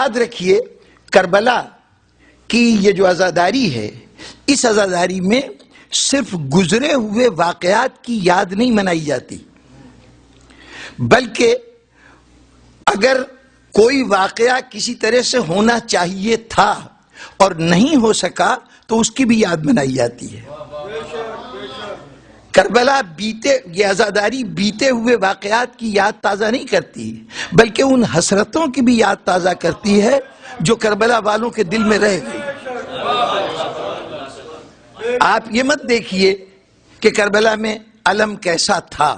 یاد رکھیے کربلا کی یہ جو عزاداری ہے، اس عزاداری میں صرف گزرے ہوئے واقعات کی یاد نہیں منائی جاتی، بلکہ اگر کوئی واقعہ کسی طرح سے ہونا چاہیے تھا اور نہیں ہو سکا تو اس کی بھی یاد منائی جاتی ہے۔ کربلا یہ عزاداری بیتے ہوئے واقعات کی یاد تازہ نہیں کرتی، بلکہ ان حسرتوں کی بھی یاد تازہ کرتی ہے جو کربلا والوں کے دل میں رہ گئی۔ آپ یہ مت دیکھیے کہ کربلا میں علم کیسا تھا۔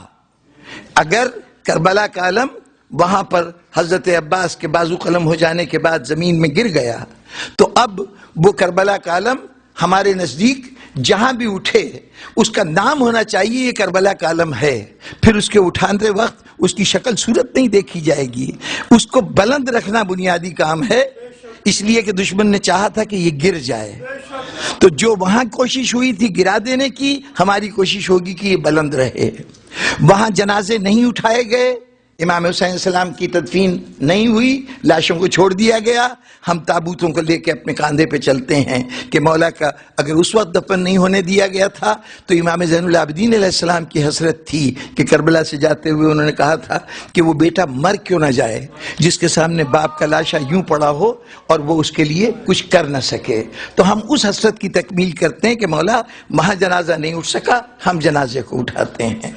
اگر کربلا کا علم وہاں پر حضرت عباس کے بازو قلم ہو جانے کے بعد زمین میں گر گیا تو اب وہ کربلا کا علم ہمارے نزدیک جہاں بھی اٹھے اس کا نام ہونا چاہیے یہ کربلا کا علم ہے، پھر اس کے اٹھانے وقت اس کی شکل صورت نہیں دیکھی جائے گی، اس کو بلند رکھنا بنیادی کام ہے، اس لیے کہ دشمن نے چاہا تھا کہ یہ گر جائے، تو جو وہاں کوشش ہوئی تھی گرا دینے کی، ہماری کوشش ہوگی کہ یہ بلند رہے۔ وہاں جنازے نہیں اٹھائے گئے، امام حسین علیہ السلام کی تدفین نہیں ہوئی، لاشوں کو چھوڑ دیا گیا، ہم تابوتوں کو لے کے اپنے کاندھے پہ چلتے ہیں کہ مولا کا اگر اس وقت دفن نہیں ہونے دیا گیا تھا تو امام زین العابدین علیہ السلام کی حسرت تھی کہ کربلا سے جاتے ہوئے انہوں نے کہا تھا کہ وہ بیٹا مر کیوں نہ جائے جس کے سامنے باپ کا لاشا یوں پڑا ہو اور وہ اس کے لیے کچھ کر نہ سکے۔ تو ہم اس حسرت کی تکمیل کرتے ہیں کہ مولا وہاں جنازہ نہیں اٹھ سکا، ہم جنازے کو اٹھاتے ہیں۔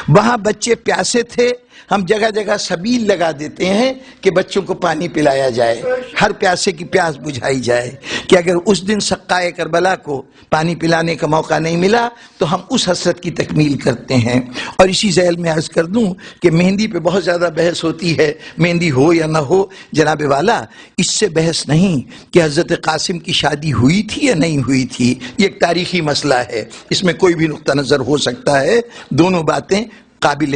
وہاں بچے پیاسے تھے، ہم جگہ جگہ سبیل لگا دیتے ہیں کہ بچوں کو پانی پلایا جائے، ہر پیاسے کی پیاس بجھائی جائے، کہ اگر اس دن سقائے کربلا کو پانی پلانے کا موقع نہیں ملا تو ہم اس حسرت کی تکمیل کرتے ہیں۔ اور اسی ذیل میں عرض کر دوں کہ مہندی پہ بہت زیادہ بحث ہوتی ہے، مہندی ہو یا نہ ہو، جناب والا اس سے بحث نہیں کہ حضرت قاسم کی شادی ہوئی تھی یا نہیں ہوئی تھی، یہ ایک تاریخی مسئلہ ہے، اس میں کوئی بھی نقطہ نظر ہو سکتا ہے، دونوں باتیں قابل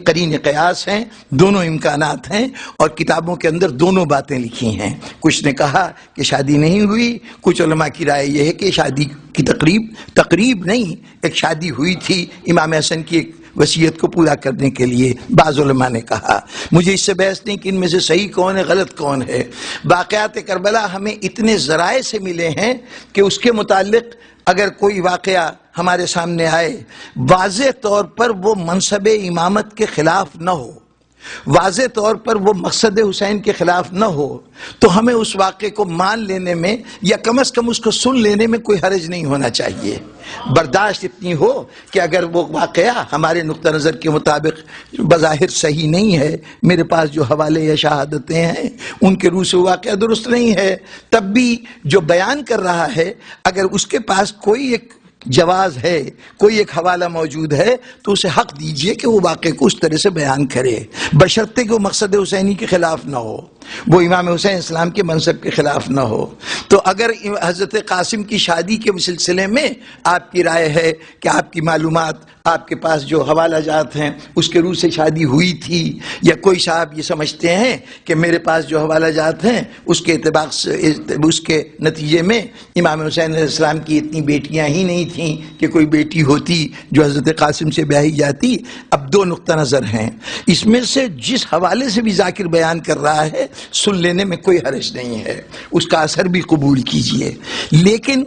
قرین قیاس ہیں، دونوں امکانات ہیں اور کتابوں کے اندر دونوں باتیں لکھی ہیں۔ کچھ نے کہا کہ شادی نہیں ہوئی، کچھ علماء کی رائے یہ ہے کہ شادی کی تقریب نہیں، ایک شادی ہوئی تھی امام حسن کی ایک وصیت کو پورا کرنے کے لیے، بعض علماء نے کہا۔ مجھے اس سے بحث نہیں کہ ان میں سے صحیح کون ہے غلط کون ہے۔ واقعات کربلا ہمیں اتنے ذرائع سے ملے ہیں کہ اس کے متعلق اگر کوئی واقعہ ہمارے سامنے آئے واضح طور پر وہ منصب امامت کے خلاف نہ ہو، واضح طور پر وہ مقصد حسین کے خلاف نہ ہو تو ہمیں اس واقعے کو مان لینے میں یا کم از کم اس کو سن لینے میں کوئی حرج نہیں ہونا چاہیے۔ برداشت اتنی ہو کہ اگر وہ واقعہ ہمارے نقطہ نظر کے مطابق بظاہر صحیح نہیں ہے، میرے پاس جو حوالے یا شہادتیں ہیں ان کے روح سے واقعہ درست نہیں ہے، تب بھی جو بیان کر رہا ہے اگر اس کے پاس کوئی ایک جواز ہے، کوئی ایک حوالہ موجود ہے تو اسے حق دیجئے کہ وہ واقعے کو اس طرح سے بیان کرے، بشرطے کہ وہ مقصد حسینی کے خلاف نہ ہو، وہ امام حسین اسلام کے منصب کے خلاف نہ ہو۔ تو اگر حضرت قاسم کی شادی کے سلسلے میں آپ کی رائے ہے کہ آپ کی معلومات، آپ کے پاس جو حوالہ جات ہیں اس کے روح سے شادی ہوئی تھی، یا کوئی صاحب یہ سمجھتے ہیں کہ میرے پاس جو حوالہ جات ہیں اس کے اعتبار سے اس کے نتیجے میں امام حسین علیہ السلام کی اتنی بیٹیاں ہی نہیں تھیں کہ کوئی بیٹی ہوتی جو حضرت قاسم سے بیاہی جاتی۔ اب دو نقطہ نظر ہیں، اس میں سے جس حوالے سے بھی ذاکر بیان کر رہا ہے سن لینے میں کوئی حرج نہیں ہے، اس کا اثر بھی قبول کیجئے، لیکن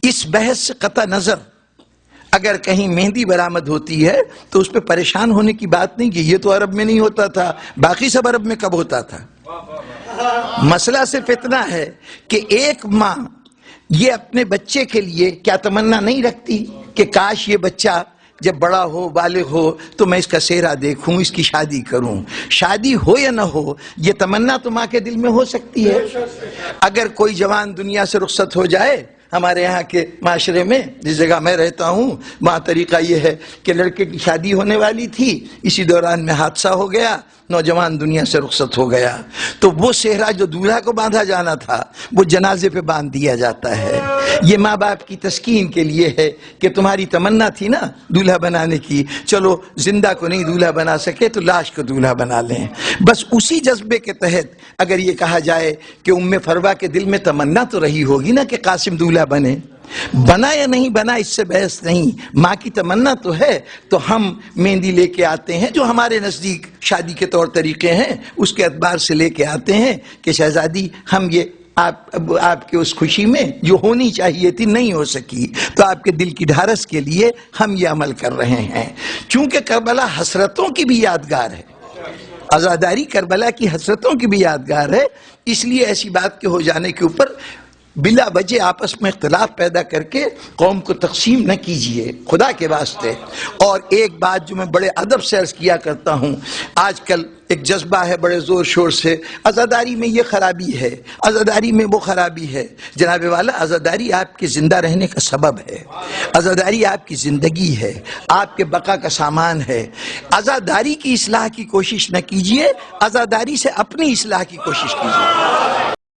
اس بحث سے قطع نظر اگر کہیں مہندی برآمد ہوتی ہے تو اس پہ پریشان ہونے کی بات نہیں کہ یہ تو عرب میں نہیں ہوتا تھا، باقی سب عرب میں کب ہوتا تھا۔ مسئلہ صرف اتنا ہے کہ ایک ماں یہ اپنے بچے کے لیے کیا تمنا نہیں رکھتی کہ کاش یہ بچہ جب بڑا ہو بالغ ہو تو میں اس کا سہرا دیکھوں، اس کی شادی کروں۔ شادی ہو یا نہ ہو یہ تمنا تو ماں کے دل میں ہو سکتی ہے۔ اگر کوئی جوان دنیا سے رخصت ہو جائے، ہمارے یہاں کے معاشرے میں جس جگہ میں رہتا ہوں وہاں طریقہ یہ ہے کہ لڑکے کی شادی ہونے والی تھی، اسی دوران میں حادثہ ہو گیا، نوجوان دنیا سے رخصت ہو گیا، تو وہ سہرا جو دولہا کو باندھا جانا تھا وہ جنازے پہ باندھ دیا جاتا ہے۔ یہ ماں باپ کی تسکین کے لیے ہے کہ تمہاری تمنا تھی نا دولہا بنانے کی، چلو زندہ کو نہیں دولہا بنا سکے تو لاش کو دولہا بنا لیں۔ بس اسی جذبے کے تحت اگر یہ کہا جائے کہ ام فروا کے دل میں تمنا تو رہی ہوگی نا کہ قاسم دولہا بنے، بنا یا نہیں بنا اس سے بحث نہیں، ماں کی تمنا تو ہے، تو ہم مہندی لے کے آتے ہیں جو ہمارے نزدیک شادی کے طور طریقے ہیں، اس کے اعتبار سے لے کے آتے ہیں کہ شہزادی ہم یہ آپ کے اس خوشی میں جو ہونی چاہیے تھی نہیں ہو سکی، تو آپ کے دل کی ڈھارس کے لیے ہم یہ عمل کر رہے ہیں۔ چونکہ کربلا حسرتوں کی بھی یادگار ہے، عزاداری کربلا کی حسرتوں کی بھی یادگار ہے، اس لیے ایسی بات کے ہو جانے کے اوپر بلا وجہ آپس میں اختلاف پیدا کر کے قوم کو تقسیم نہ کیجئے خدا کے واسطے۔ اور ایک بات جو میں بڑے ادب سے عرض کیا کرتا ہوں، آج کل ایک جذبہ ہے بڑے زور شور سے، عزاداری میں یہ خرابی ہے، عزاداری میں وہ خرابی ہے۔ جناب والا، عزاداری آپ کے زندہ رہنے کا سبب ہے، عزاداری آپ کی زندگی ہے، آپ کے بقا کا سامان ہے۔ عزاداری کی اصلاح کی کوشش نہ کیجئے، عزاداری سے اپنی اصلاح کی کوشش کیجئے۔